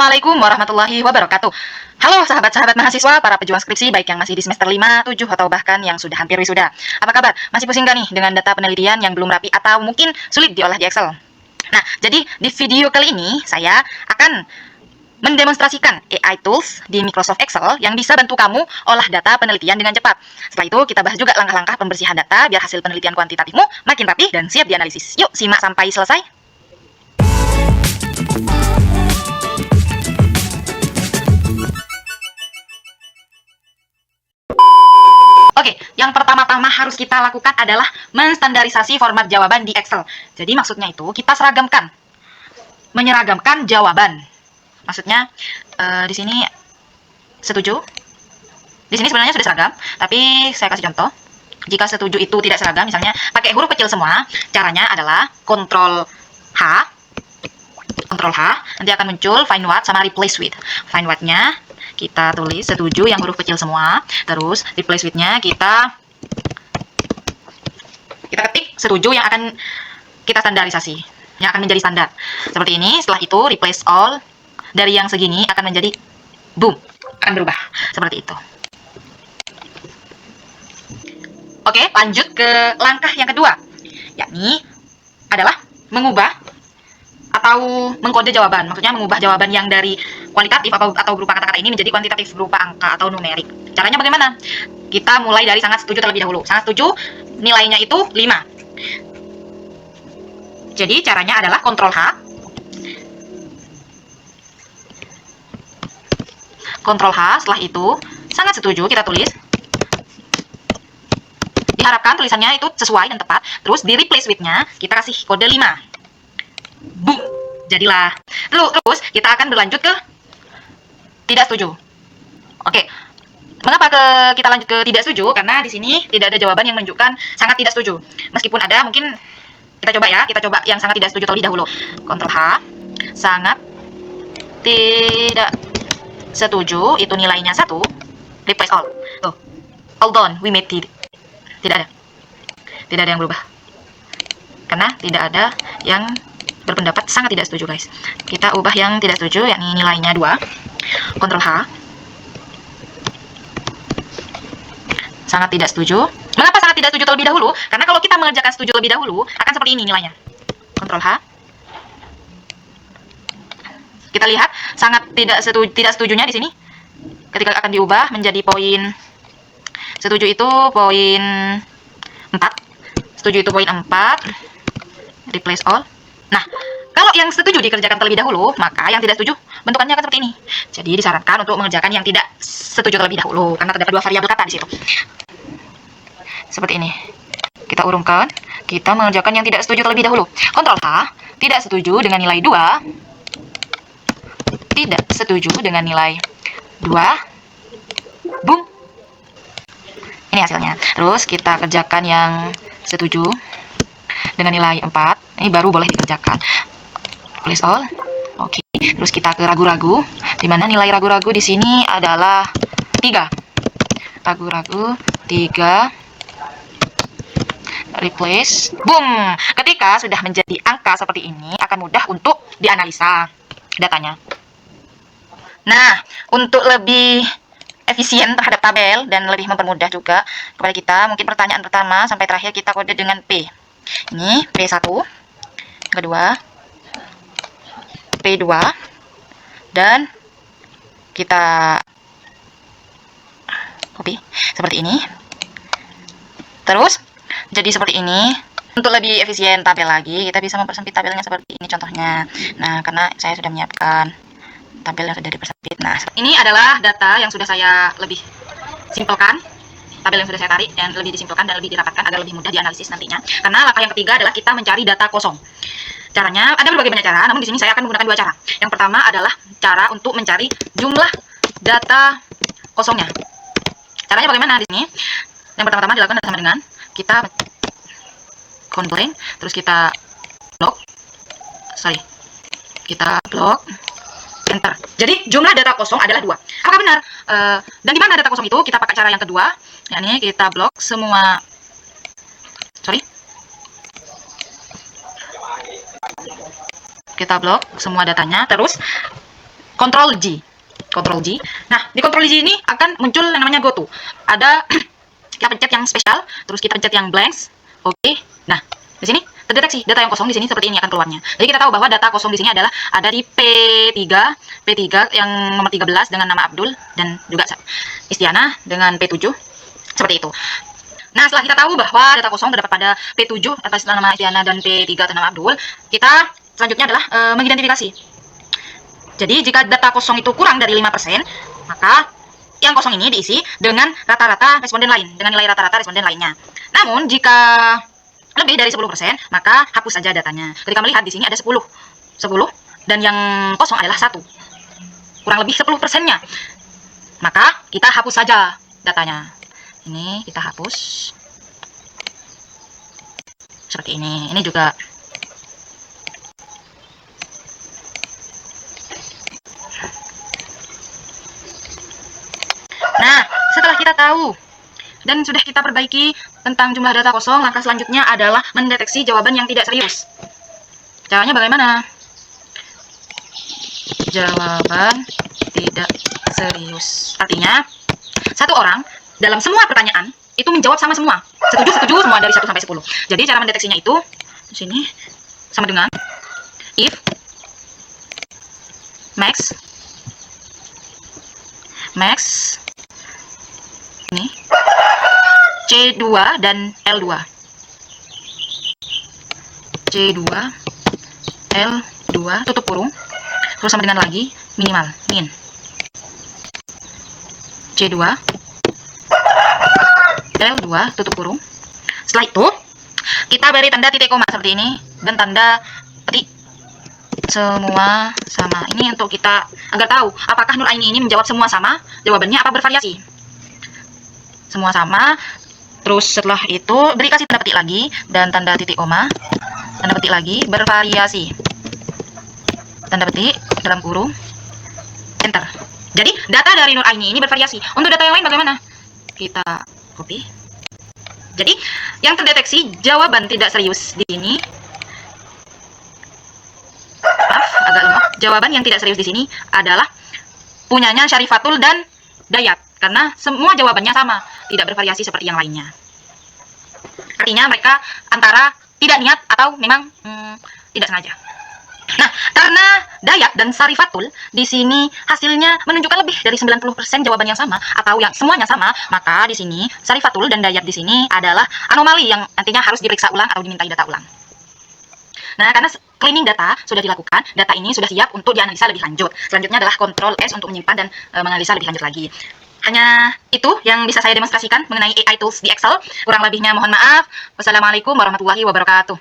Assalamualaikum warahmatullahi wabarakatuh. Halo sahabat-sahabat mahasiswa, para pejuang skripsi, baik yang masih di semester 5, 7, atau bahkan yang sudah hampir wisuda. Apa kabar? Masih pusing gak nih dengan data penelitian yang belum rapi atau mungkin sulit diolah di Excel? Nah, jadi di video kali ini saya akan mendemonstrasikan AI tools di Microsoft Excel yang bisa bantu kamu olah data penelitian dengan cepat. Setelah itu kita bahas juga langkah-langkah pembersihan data biar hasil penelitian kuantitatifmu makin rapi dan siap dianalisis. Yuk simak sampai selesai. Oke, yang pertama-tama harus kita lakukan adalah menstandarisasi format jawaban di Excel. Jadi maksudnya itu kita seragamkan, menyeragamkan jawaban. Maksudnya di sini setuju. Di sini sebenarnya sudah seragam, tapi saya kasih contoh. Jika setuju itu tidak seragam, misalnya pakai huruf kecil semua, caranya adalah Ctrl H, nanti akan muncul find what sama replace with. Find what-nya kita tulis setuju yang huruf kecil semua, terus replace with-nya kita ketik setuju yang akan kita standarisasi, yang akan menjadi standar. Seperti ini. Setelah itu replace all dari yang segini akan menjadi boom, akan berubah seperti itu. Oke, lanjut ke langkah yang kedua, yakni adalah mengubah atau mengkode jawaban. Maksudnya mengubah jawaban yang dari kualitatif atau berupa kata-kata ini menjadi kuantitatif berupa angka atau numerik. Caranya bagaimana? Kita mulai dari sangat setuju terlebih dahulu. Sangat setuju nilainya itu 5. Jadi caranya adalah Ctrl H, setelah itu sangat setuju kita tulis. Diharapkan tulisannya itu sesuai dan tepat. Terus di replace with-nya kita kasih kode 5. Boom, jadilah. Terus kita akan berlanjut ke tidak setuju. Oke, mengapa kita lanjut ke tidak setuju? Karena di sini tidak ada jawaban yang menunjukkan sangat tidak setuju. Meskipun ada, mungkin kita coba yang sangat tidak setuju terlebih dahulu. Ctrl H, sangat tidak setuju itu nilainya 1. Replace all. Tuh, all done, we made it. Tidak ada yang berubah. Karena tidak ada yang berpendapat sangat tidak setuju, guys. Kita ubah yang tidak setuju, yakni nilainya 2. Ctrl H, sangat tidak setuju. Mengapa sangat tidak setuju terlebih dahulu? Karena kalau kita mengerjakan setuju lebih dahulu akan seperti ini nilainya. Ctrl H, kita lihat sangat tidak setujunya di sini ketika akan diubah menjadi poin. Setuju itu poin 4. Setuju itu poin 4. Replace all. Nah, kalau yang setuju dikerjakan terlebih dahulu, maka yang tidak setuju bentukannya akan seperti ini. Jadi disarankan untuk mengerjakan yang tidak setuju terlebih dahulu karena terdapat 2 variabel kata di situ. Seperti ini. Kita urungkan, kita mengerjakan yang tidak setuju terlebih dahulu. Ctrl H, tidak setuju dengan nilai 2. Tidak setuju dengan nilai 2. Boom. Ini hasilnya. Terus kita kerjakan yang setuju dengan nilai 4. Ini baru boleh dikerjakan. Place all. Oke. Terus kita ke ragu-ragu. Dimana nilai ragu-ragu di sini adalah 3. Ragu-ragu 3. Replace. Boom. Ketika sudah menjadi angka seperti ini, akan mudah untuk dianalisa datanya. Nah, untuk lebih efisien terhadap tabel dan lebih mempermudah juga kepada kita, mungkin pertanyaan pertama sampai terakhir kita kode dengan P. Ini P1, kedua P2, dan kita copy seperti ini. Terus jadi seperti ini. Untuk lebih efisien tabel lagi, kita bisa mempersempit tabelnya seperti ini contohnya. Nah, karena saya sudah menyiapkan tabel yang sudah dipersempit. Nah, ini adalah data yang sudah saya lebih simpelkan, tabel yang sudah saya tarik dan lebih disimpulkan dan lebih dirapatkan agar lebih mudah dianalisis nantinya. Karena langkah yang ketiga adalah kita mencari data kosong. Caranya ada berbagai banyak cara, namun di sini saya akan menggunakan 2 cara. Yang pertama adalah cara untuk mencari jumlah data kosongnya. Caranya bagaimana di sini? Yang pertama-tama dilakukan sama dengan kita count blank, terus kita blok, enter. Jadi jumlah data kosong adalah 2. Apakah benar? Dan di mana data kosong itu? Kita pakai cara yang kedua, yakni kita blok semua. Kita blok semua datanya, terus Ctrl G. Ctrl G. Nah, di Ctrl G ini akan muncul yang namanya GoTo. Ada kita pencet yang spesial, terus kita pencet yang blanks. Oke. Nah, di sini terdeteksi data yang kosong di sini seperti ini akan keluarnya. Jadi kita tahu bahwa data kosong di sini adalah ada di P3 yang nomor 13 dengan nama Abdul dan juga Istiana dengan P7 seperti itu. Nah, setelah kita tahu bahwa data kosong terdapat pada P7 atas nama Istiana dan P3 atas nama Abdul, kita selanjutnya adalah mengidentifikasi. Jadi jika data kosong itu kurang dari 5%, maka yang kosong ini diisi dengan rata-rata responden lain, dengan nilai rata-rata responden lainnya. Namun jika lebih dari 10%, maka hapus saja datanya. Ketika melihat di sini ada 10 dan yang kosong adalah 1. Kurang lebih 10%-nya. Maka kita hapus saja datanya. Ini kita hapus. Seperti ini. Ini juga Nah, setelah kita tahu dan sudah kita perbaiki tentang jumlah data kosong, langkah selanjutnya adalah mendeteksi jawaban yang tidak serius. Caranya bagaimana? Jawaban tidak serius. Artinya, satu orang dalam semua pertanyaan itu menjawab sama semua. Setuju semua dari 1 sampai 10. Jadi cara mendeteksinya itu di sini sama dengan if max ini C2 dan L2. C2 L2 tutup kurung terus sama dengan lagi minimal min C2 L2 tutup kurung. Setelah itu kita beri tanda titik koma seperti ini dan tanda petik semua sama. Ini untuk kita agar tahu apakah Nur Aini ini menjawab semua sama jawabannya apa bervariasi. Semua sama. Terus setelah itu beri kasih tanda petik lagi dan tanda titik koma, tanda petik lagi, bervariasi, tanda petik dalam kurung, enter. Jadi data dari Nur Aini ini bervariasi. Untuk data yang lain bagaimana? Kita copy. Jadi yang terdeteksi jawaban tidak serius di sini, maaf agak lemah. Jawaban yang tidak serius di sini adalah punyanya Syarifatul dan Dayat. Karena semua jawabannya sama, tidak bervariasi seperti yang lainnya. Artinya mereka antara tidak niat atau memang tidak sengaja. Nah, karena Dayat dan Syarifatul di sini hasilnya menunjukkan lebih dari 90% jawaban yang sama atau yang semuanya sama, maka di sini Syarifatul dan Dayat di sini adalah anomali yang nantinya harus diperiksa ulang atau dimintai data ulang. Nah, karena cleaning data sudah dilakukan, data ini sudah siap untuk dianalisa lebih lanjut. Selanjutnya adalah Ctrl S untuk menyimpan dan menganalisa lebih lanjut lagi. Hanya itu yang bisa saya demonstrasikan mengenai AI tools di Excel. Kurang lebihnya mohon maaf. Wassalamualaikum warahmatullahi wabarakatuh.